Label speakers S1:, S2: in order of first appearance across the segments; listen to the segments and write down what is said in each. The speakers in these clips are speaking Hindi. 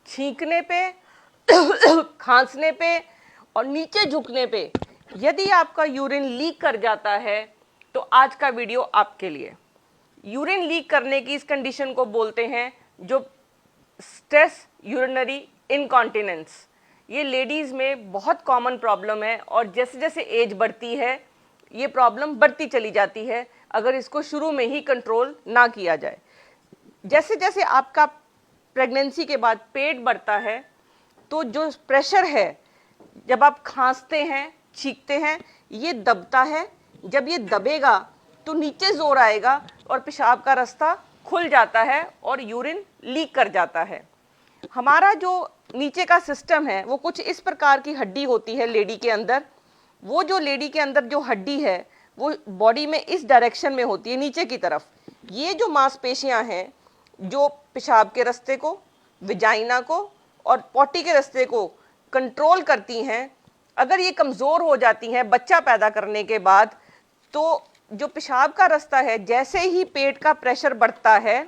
S1: छींकने पे, खांसने पे और नीचे झुकने पे यदि आपका यूरिन लीक कर जाता है तो आज का वीडियो आपके लिए। यूरिन लीक करने की इस कंडीशन को बोलते हैं जो स्ट्रेस यूरिनरी इनकॉन्टिनेंस। ये लेडीज़ में बहुत कॉमन प्रॉब्लम है और जैसे जैसे एज बढ़ती है ये प्रॉब्लम बढ़ती चली जाती है अगर इसको शुरू में ही कंट्रोल ना किया जाए। जैसे जैसे आपका प्रेगनेंसी के बाद पेट बढ़ता है तो जो प्रेशर है जब आप खांसते हैं, छींकते हैं, ये दबता है। जब ये दबेगा तो नीचे जोर आएगा और पेशाब का रास्ता खुल जाता है और यूरिन लीक कर जाता है। हमारा जो नीचे का सिस्टम है वो कुछ इस प्रकार की हड्डी होती है लेडी के अंदर। वो जो लेडी के अंदर जो हड्डी है वो बॉडी में इस डायरेक्शन में होती है नीचे की तरफ। ये जो मांसपेशियां हैं जो पेशाब के रास्ते को, विजाइना को और पॉटी के रास्ते को कंट्रोल करती हैं, अगर ये कमज़ोर हो जाती हैं बच्चा पैदा करने के बाद तो जो पेशाब का रास्ता है जैसे ही पेट का प्रेशर बढ़ता है,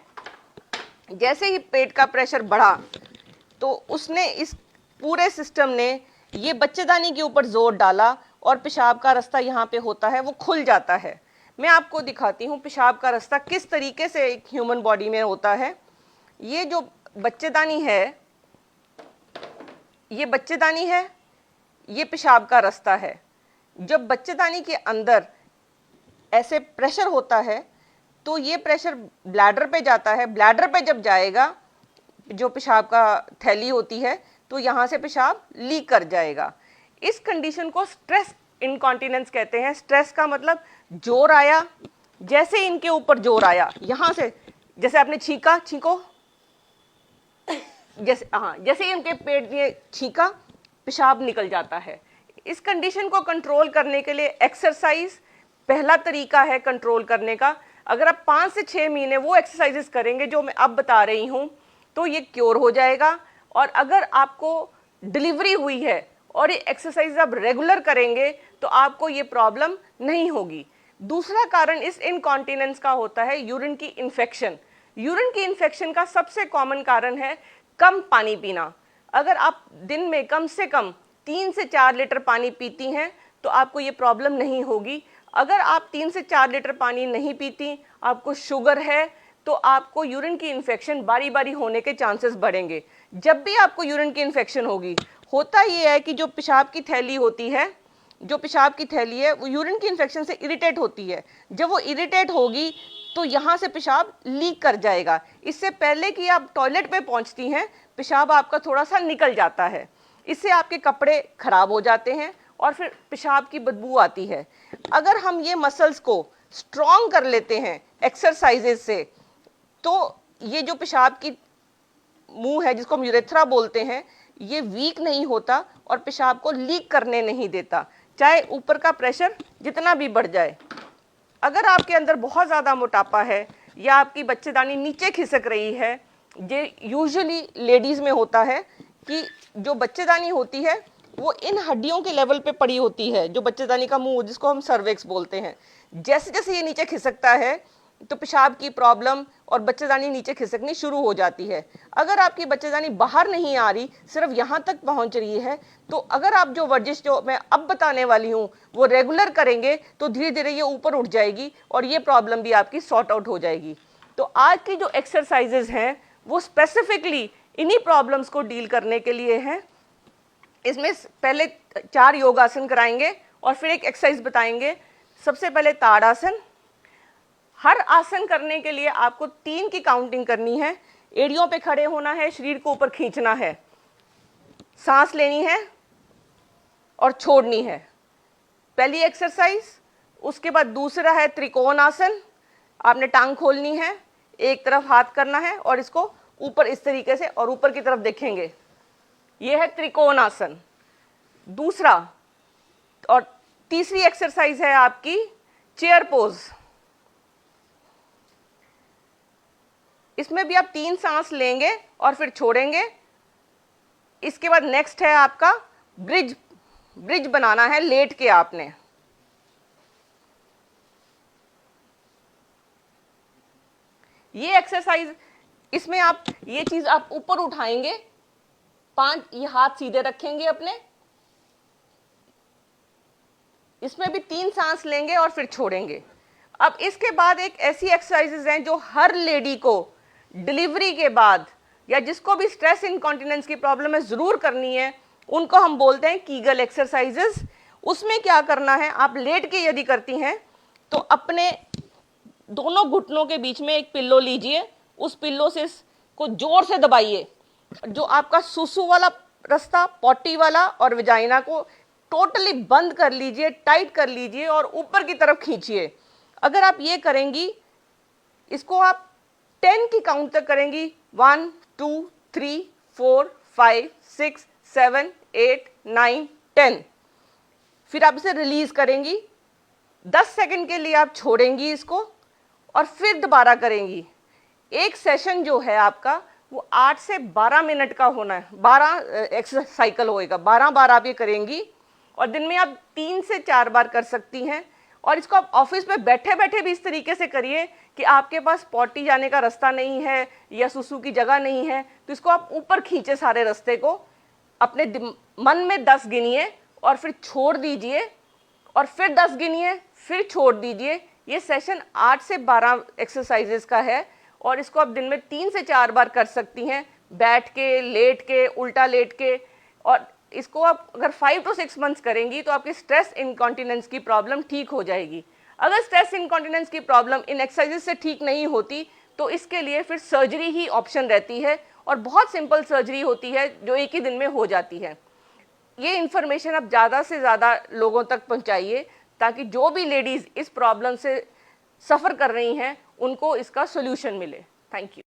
S1: जैसे ही पेट का प्रेशर बढ़ा तो उसने इस पूरे सिस्टम ने ये बच्चेदानी के ऊपर जोर डाला और पेशाब का रास्ता यहाँ पे होता है वो खुल जाता है। मैं आपको दिखाती हूँ पेशाब का रास्ता किस तरीके से एक ह्यूमन बॉडी में होता है। ये जो बच्चेदानी है, ये बच्चेदानी है, ये पेशाब का रास्ता है। जब बच्चेदानी के अंदर ऐसे प्रेशर होता है तो ये प्रेशर ब्लैडर पे जाता है। ब्लैडर पे जब जाएगा जो पेशाब का थैली होती है तो यहाँ से पेशाब लीक कर जाएगा। इस कंडीशन को स्ट्रेस इनकॉन्टिनेंस कहते हैं। स्ट्रेस का मतलब जोर आया, जैसे इनके ऊपर जोर आया, यहाँ से जैसे आपने छींका, छींको, जैसे जैसे इनके पेट में छींका पेशाब निकल जाता है। इस कंडीशन को कंट्रोल करने के लिए एक्सरसाइज पहला तरीका है कंट्रोल करने का। अगर आप 5 से 6 महीने वो एक्सरसाइजेस करेंगे जो मैं अब बता रही हूँ तो ये क्योर हो जाएगा। और अगर आपको डिलीवरी हुई है और ये एक्सरसाइज आप रेगुलर करेंगे तो आपको ये प्रॉब्लम नहीं होगी। दूसरा कारण इस इनकॉन्टिनेंस का होता है यूरिन की इन्फेक्शन। यूरिन की इन्फेक्शन का सबसे कॉमन कारण है कम पानी पीना। अगर आप दिन में कम से कम 3 से 4 लीटर पानी पीती हैं तो आपको ये प्रॉब्लम नहीं होगी। अगर आप 3 से 4 लीटर पानी नहीं पीती, आपको शुगर है, तो आपको यूरिन की इन्फेक्शन बारी बारी होने के चांसेस बढ़ेंगे। जब भी आपको यूरिन की इन्फेक्शन होगी, होता ये है कि जो पेशाब की थैली होती है, जो पेशाब की थैली है वो यूरिन की इन्फेक्शन से इरिटेट होती है। जब वो इरिटेट होगी तो यहाँ से पेशाब लीक कर जाएगा। इससे पहले कि आप टॉयलेट पे पहुँचती हैं पेशाब आपका थोड़ा सा निकल जाता है। इससे आपके कपड़े खराब हो जाते हैं और फिर पेशाब की बदबू आती है। अगर हम ये मसल्स को स्ट्रॉन्ग कर लेते हैं एक्सरसाइजेज से तो ये जो पेशाब की मुंह है जिसको हम यूरेथ्रा बोलते हैं ये वीक नहीं होता और पेशाब को लीक करने नहीं देता, चाहे ऊपर का प्रेशर जितना भी बढ़ जाए। अगर आपके अंदर बहुत ज़्यादा मोटापा है या आपकी बच्चेदानी नीचे खिसक रही है, ये यूजुअली लेडीज़ में होता है कि जो बच्चेदानी होती है वो इन हड्डियों के लेवल पे पड़ी होती है, जो बच्चेदानी का मुंह जिसको हम सर्विक्स बोलते हैं। जैसे जैसे ये नीचे खिसकता है तो पेशाब की प्रॉब्लम और बच्चेदानी नीचे खिसकनी शुरू हो जाती है। अगर आपकी बच्चेदानी बाहर नहीं आ रही, सिर्फ यहाँ तक पहुँच रही है, तो अगर आप जो वर्जिश जो मैं अब बताने वाली हूँ वो रेगुलर करेंगे तो धीरे धीरे ये ऊपर उठ जाएगी और ये प्रॉब्लम भी आपकी सॉर्ट आउट हो जाएगी। तो आज की जो एक्सरसाइजेज हैं वो स्पेसिफिकली इन्हीं प्रॉब्लम्स को डील करने के लिए हैं। इसमें पहले 4 योगासन कराएंगे और फिर एक एक्सरसाइज बताएंगे। सबसे पहले ताड़ासन। हर आसन करने के लिए आपको 3 की काउंटिंग करनी है। एड़ियों पे खड़े होना है, शरीर को ऊपर खींचना है, सांस लेनी है और छोड़नी है, पहली एक्सरसाइज। उसके बाद दूसरा है त्रिकोण आसन। आपने टांग खोलनी है, एक तरफ हाथ करना है और इसको ऊपर इस तरीके से और ऊपर की तरफ देखेंगे, ये है त्रिकोण आसन दूसरा। और तीसरी एक्सरसाइज है आपकी चेयर पोज। इसमें भी आप 3 सांस लेंगे और फिर छोड़ेंगे। इसके बाद नेक्स्ट है आपका ब्रिज। ब्रिज बनाना है लेट के आपने। ये एक्सरसाइज इसमें आप ये चीज आप ऊपर उठाएंगे, 5, ये हाथ सीधे रखेंगे अपने, इसमें भी 3 सांस लेंगे और फिर छोड़ेंगे। अब इसके बाद एक ऐसी एक्सरसाइजेज हैं जो हर लेडी को डिलीवरी के बाद या जिसको भी स्ट्रेस इनकॉन्टिनेंस की प्रॉब्लम है जरूर करनी है, उनको हम बोलते हैं कीगल एक्सरसाइजेस। उसमें क्या करना है, आप लेट के यदि करती हैं तो अपने दोनों घुटनों के बीच में एक पिल्लो लीजिए, उस पिल्लो से इसको जोर से दबाइए, जो आपका सुसु वाला रास्ता, पॉटी वाला और विजाइना को टोटली बंद कर लीजिए, टाइट कर लीजिए और ऊपर की तरफ खींचिए। अगर आप ये करेंगी, इसको आप 10 की काउंट तक करेंगी, 1 2 3 4 5 6 7 8 9 10, फिर आप इसे रिलीज करेंगी, 10 सेकंड के लिए आप छोड़ेंगी इसको और फिर दोबारा करेंगी। एक सेशन जो है आपका वो 8 से 12 मिनट का होना है, 12 एक्सरसाइज साइकिल होएगा, 12 बार आप ये करेंगी और दिन में आप 3 से 4 बार कर सकती हैं। और इसको आप ऑफिस में बैठे बैठे भी इस तरीके से करिए कि आपके पास पॉटी जाने का रास्ता नहीं है या सुसु की जगह नहीं है, तो इसको आप ऊपर खींचे सारे रास्ते को, अपने मन में 10 गिनिए और फिर छोड़ दीजिए और फिर 10 गिनिए, फिर छोड़ दीजिए। ये सेशन 8 से 12 एक्सरसाइजेस का है और इसको आप दिन में 3 से 4 बार कर सकती हैं, बैठ के, लेट के, उल्टा लेट के। और इसको आप अगर 5 to 6 मंथ्स करेंगी तो आपकी स्ट्रेस इनकॉन्टिनेंस की प्रॉब्लम ठीक हो जाएगी। अगर स्ट्रेस इनकॉन्टिनेंस की प्रॉब्लम इन एक्सरसाइजेस से ठीक नहीं होती तो इसके लिए फिर सर्जरी ही ऑप्शन रहती है और बहुत सिंपल सर्जरी होती है जो एक ही दिन में हो जाती है। ये इन्फॉर्मेशन आप ज़्यादा से ज़्यादा लोगों तक पहुंचाइए ताकि जो भी लेडीज़ इस प्रॉब्लम से सफ़र कर रही हैं उनको इसका सोल्यूशन मिले। Thank you.